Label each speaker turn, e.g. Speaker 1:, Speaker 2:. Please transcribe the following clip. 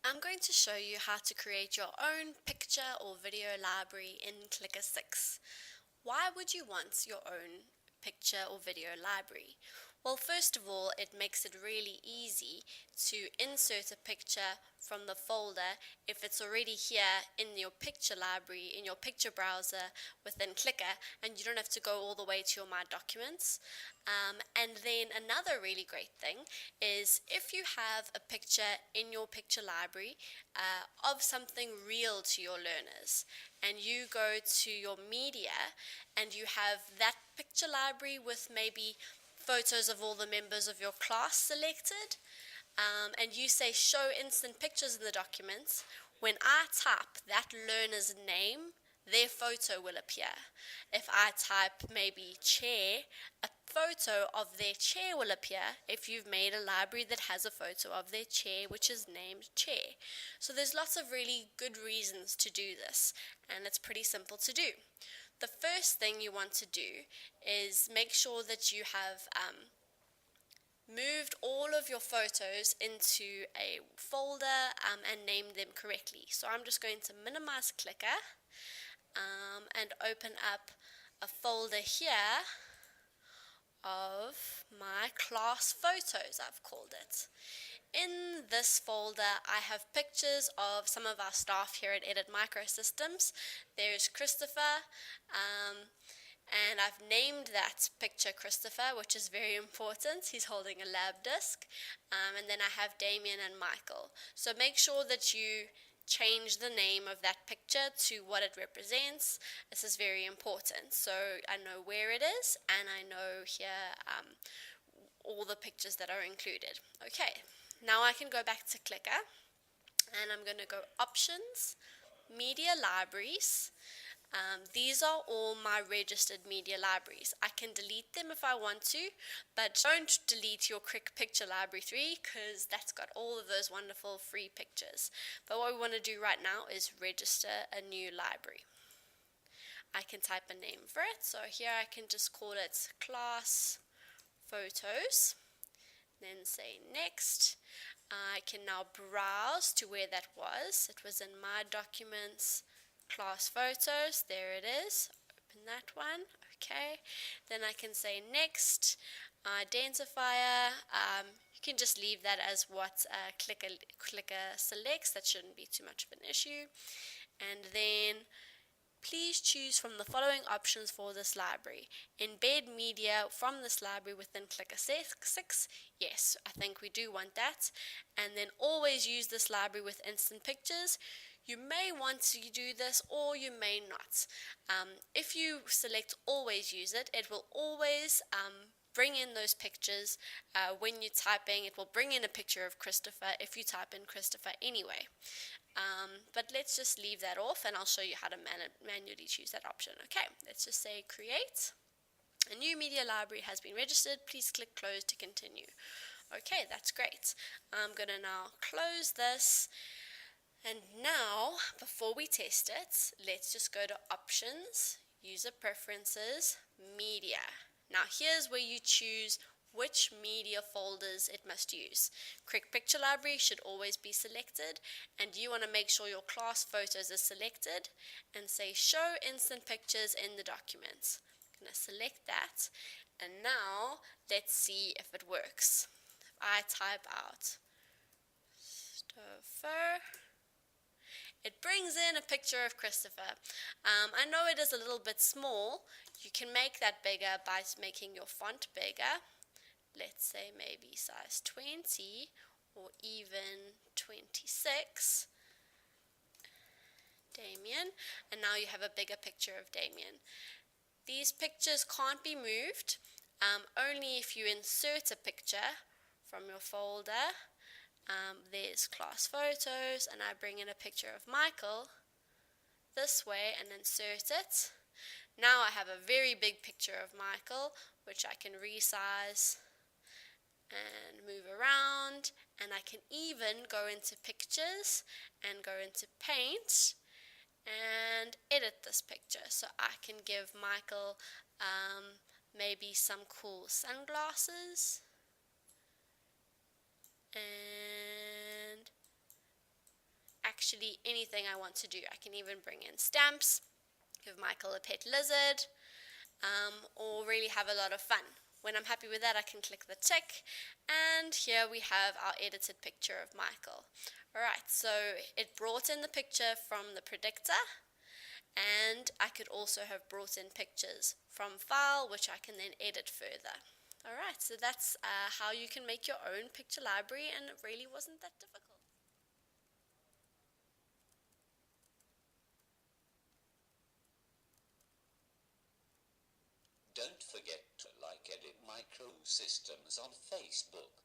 Speaker 1: I'm going to show you how to create your own picture or video library in Clicker 6. Why would you want your own picture or video library? Well, first of all, it makes it really easy to insert a picture from the folder if it's already here in your picture library, in your picture browser within Clicker, and you don't have to go all the way to your My Documents. And then another really great thing is if you have a picture in your picture library of something real to your learners, and you go to your media and you have that picture library with maybe photos of all the members of your class selected, and you say show instant pictures in the documents, when I type that learner's name, their photo will appear. If I type maybe chair, a photo of their chair will appear if you've made a library that has a photo of their chair which is named chair. So there's lots of really good reasons to do this, and it's pretty simple to do. The first thing you want to do is make sure that you have moved all of your photos into a folder and named them correctly. So I'm just going to minimize Clicker and open up a folder here of my class photos, I've called it. In this folder, I have pictures of some of our staff here at Edit Microsystems. There's Christopher, and I've named that picture Christopher, which is very important. He's holding a lab disc. And then I have Damien and Michael. So make sure that you change the name of that picture to what it represents. This is very important. So I know where it is, and I know here all the pictures that are included. Okay, now I can go back to Clicker, and I'm going to go Options, Media Libraries. These are all my registered media libraries. I can delete them if I want to, but don't delete your Quick Picture Library 3 because that's got all of those wonderful free pictures. But what we want to do right now is register a new library. I can type a name for it, so here I can just call it Class Photos, then say Next. I can now browse to where that was. It was in My Documents, Class Photos, there it is. Open that one. Okay, then I can say Next. Identifier, you can just leave that as what Clicker selects. That shouldn't be too much of an issue. And then please choose from the following options for this library. Embed media from this library within Clicker 6. Yes, I think we do want that. And then always use this library with instant pictures. You may want to do this or you may not. If you select always use it, it will always bring in those pictures when you're typing. It will bring in a picture of Christopher if you type in Christopher anyway. But let's just leave that off and I'll show you how to manually choose that option. Okay, let's just say create. A new media library has been registered. Please click close to continue. Okay, that's great. I'm going to now close this. And now, before we test it, let's just go to Options, User Preferences, Media. Now here's where you choose which media folders it must use. Quick Picture Library should always be selected, and you want to make sure your class photos are selected and say Show Instant Pictures in the documents. I'm going to select that, and now let's see if it works. If I type out Christopher, it brings in a picture of Christopher. I know it is a little bit small. You can make that bigger by making your font bigger. Let's say maybe size 20 or even 26. Damien. And now you have a bigger picture of Damien. These pictures can't be moved, only if you insert a picture from your folder. There's class photos, and I bring in a picture of Michael this way and insert it. Now I have a very big picture of Michael, which I can resize and move around, and I can even go into pictures and go into paint and edit this picture. So I can give Michael maybe some cool sunglasses and actually anything I want to do. I can even bring in stamps, give Michael a pet lizard, or really have a lot of fun. When I'm happy with that, I can click the tick, and here we have our edited picture of Michael. Alright, so it brought in the picture from the predictor, and I could also have brought in pictures from file, which I can then edit further. Alright, so that's how you can make your own picture library, and it really wasn't that difficult.
Speaker 2: Don't forget to like Edit Microsystems on Facebook.